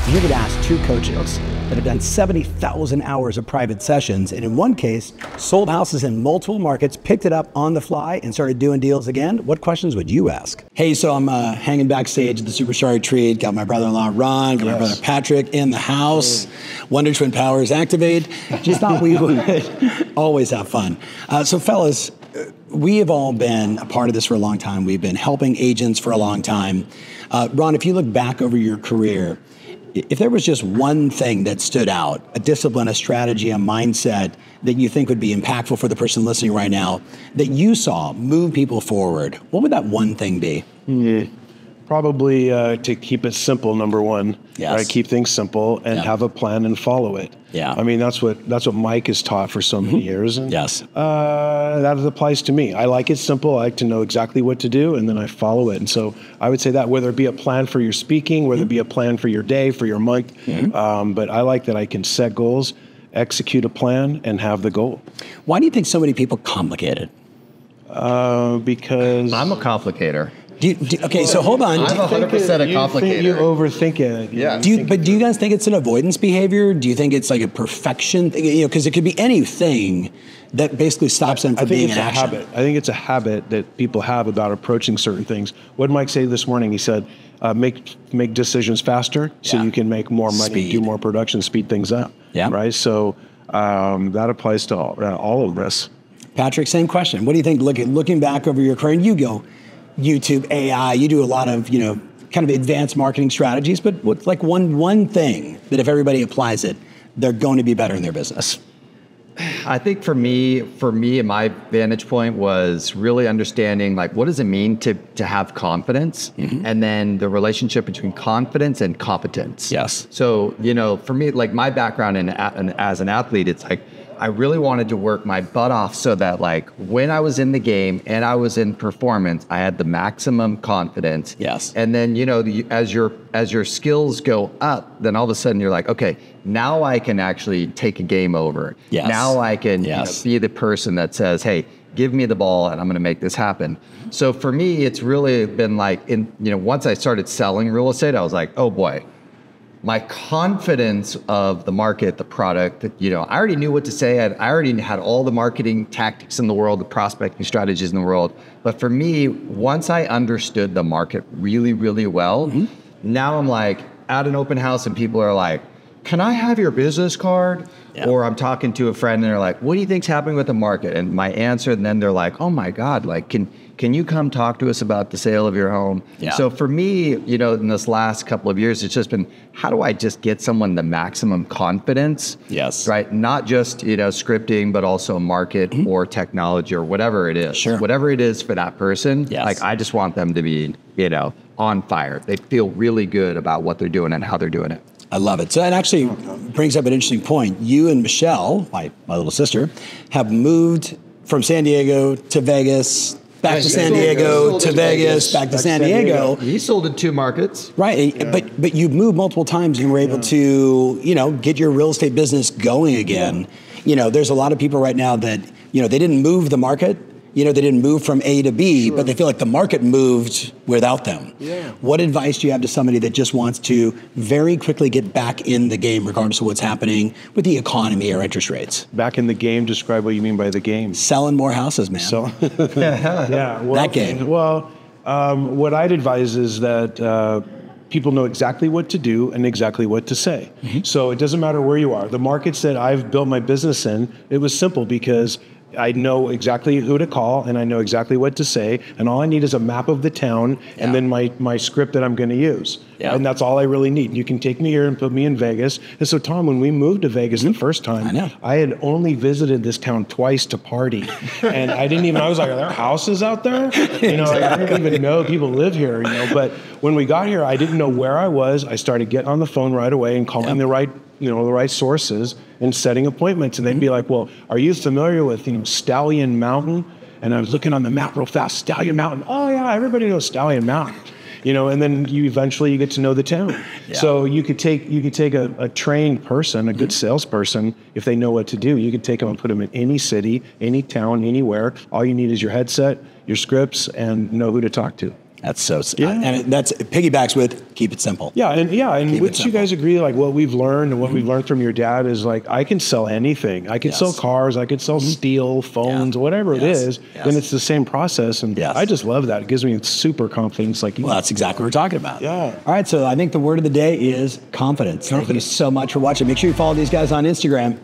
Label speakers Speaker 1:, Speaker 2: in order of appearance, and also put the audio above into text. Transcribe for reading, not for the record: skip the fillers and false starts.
Speaker 1: If you could ask two coaches that have done 70,000 hours of private sessions, and in one case, sold houses in multiple markets, picked it up on the fly, and started doing deals again, what questions would you ask? Hey, so I'm hanging backstage at the Superstar Retreat, got my brother-in-law Ron, got my brother Patrick in the house, Wonder Twin Powers activate. Just thought we would always have fun. So fellas, we have all been a part of this for a long time. We've been helping agents for a long time. Ron, if you look back over your career, if there was just one thing that stood out, a discipline, a strategy, a mindset that you think would be impactful for the person listening right now, that you saw move people forward, what would that one thing be?
Speaker 2: Probably to keep it simple, number one.
Speaker 1: Yes.
Speaker 2: Right? Keep things simple and have a plan and follow it.
Speaker 1: Yeah.
Speaker 2: I mean, that's what Mike has taught for so many years. And,
Speaker 1: Yes.
Speaker 2: that applies to me. I like it simple. I like to know exactly what to do, and then I follow it. And so I would say that, whether it be a plan for your speaking, whether it be a plan for your day, for your month, but I like that I can set goals, execute a plan, and have the goal.
Speaker 1: Why do you think so many people complicate it?
Speaker 2: Because
Speaker 3: I'm a complicator.
Speaker 1: Okay, so hold on.
Speaker 3: I'm 100% a complicator.
Speaker 2: You overthink it.
Speaker 3: Yeah.
Speaker 1: Do you guys think it's an avoidance behavior? Do you think it's like a perfection thing? You know, because it could be anything that basically stops them from being in action.
Speaker 2: Habit. I think it's a habit that people have about approaching certain things. What did Mike say this morning? He said, make decisions faster so you can make more money, do more production, speed things up.
Speaker 1: Yeah.
Speaker 2: Right? So that applies to all of this.
Speaker 1: Patrick, same question. What do you think, looking back over your career, and you go YouTube, AI, you do a lot of, kind of advanced marketing strategies, but what's like one thing that if everybody applies it, they're going to be better in their business?
Speaker 3: I think for me, and my vantage point was really understanding, like, what does it mean to have confidence, and then the relationship between confidence and competence.
Speaker 1: Yes.
Speaker 3: So, for me, like, my background as an athlete, it's like, I really wanted to work my butt off so that, like, when I was in the game and I was in performance, I had the maximum confidence.
Speaker 1: Yes.
Speaker 3: And then, as your skills go up, then all of a sudden you're like, okay, now I can actually take a game over.
Speaker 1: Yes.
Speaker 3: Now I can be the person that says, hey, give me the ball and I'm going to make this happen. So for me, it's really been like, once I started selling real estate, I was like, oh boy. My confidence of the market, the product, I already knew what to say. I already had all the marketing tactics in the world, the prospecting strategies in the world. But for me, once I understood the market really, really well, now I'm like at an open house and people are like, can I have your business card? Yeah. Or I'm talking to a friend and they're like, what do you think's happening with the market? And my answer, and then they're like, oh my God, like, can you come talk to us about the sale of your home? Yeah. So for me, in this last couple of years, it's just been, how do I just get someone the maximum confidence?
Speaker 1: Yes.
Speaker 3: Right? Not just, scripting, but also market or technology or whatever it is.
Speaker 1: Sure.
Speaker 3: Whatever it is for that person.
Speaker 1: Yes.
Speaker 3: Like, I just want them to be, on fire. They feel really good about what they're doing and how they're doing it.
Speaker 1: I love it. So it actually brings up an interesting point. You and Michelle, my little sister, have moved from San Diego to Vegas, back to San Diego to Vegas, back to San Diego.
Speaker 3: He sold in 2 markets.
Speaker 1: Right. Yeah. But you've moved multiple times and were able to, get your real estate business going again. Yeah. There's a lot of people right now that, they didn't move the market. They didn't move from A to B, but they feel like the market moved without them. Yeah. What advice do you have to somebody that just wants to very quickly get back in the game, regardless of what's happening with the economy or interest rates?
Speaker 2: Back in the game, describe what you mean by the game.
Speaker 1: Selling more houses, man.
Speaker 2: Yeah. Well,
Speaker 1: that game.
Speaker 2: Well, what I'd advise is that people know exactly what to do and exactly what to say. So it doesn't matter where you are. The markets that I've built my business in, it was simple because I know exactly who to call and I know exactly what to say, and all I need is a map of the town and then my script that I'm going to use. Yeah. And that's all I really need. You can take me here and put me in Vegas. And so, Tom, when we moved to Vegas the first time, I had only visited this town twice to party. And I was like, are there houses out there? I didn't even know people live here, But when we got here, I didn't know where I was. I started getting on the phone right away and calling the right sources and setting appointments. And they'd be like, well, are you familiar with, Stallion Mountain? And I was looking on the map real fast, Stallion Mountain. Oh yeah, everybody knows Stallion Mountain. And then you eventually get to know the town. Yeah. So you could take a trained person, a good salesperson, if they know what to do. You could take them and put them in any city, any town, anywhere. All you need is your headset, your scripts, and know who to talk to.
Speaker 1: That's so, and that's it piggybacks with keep it simple.
Speaker 2: And which you guys agree, like what we've learned and what we've learned from your dad is like, I can sell anything. I can sell cars, I can sell steel, phones, whatever it is. Then it's the same process. And I just love that. It gives me super confidence. Like,
Speaker 1: well, that's exactly what we're talking about.
Speaker 2: Yeah.
Speaker 1: All right. So I think the word of the day is confidence. Thank you so much for watching. Make sure you follow these guys on Instagram.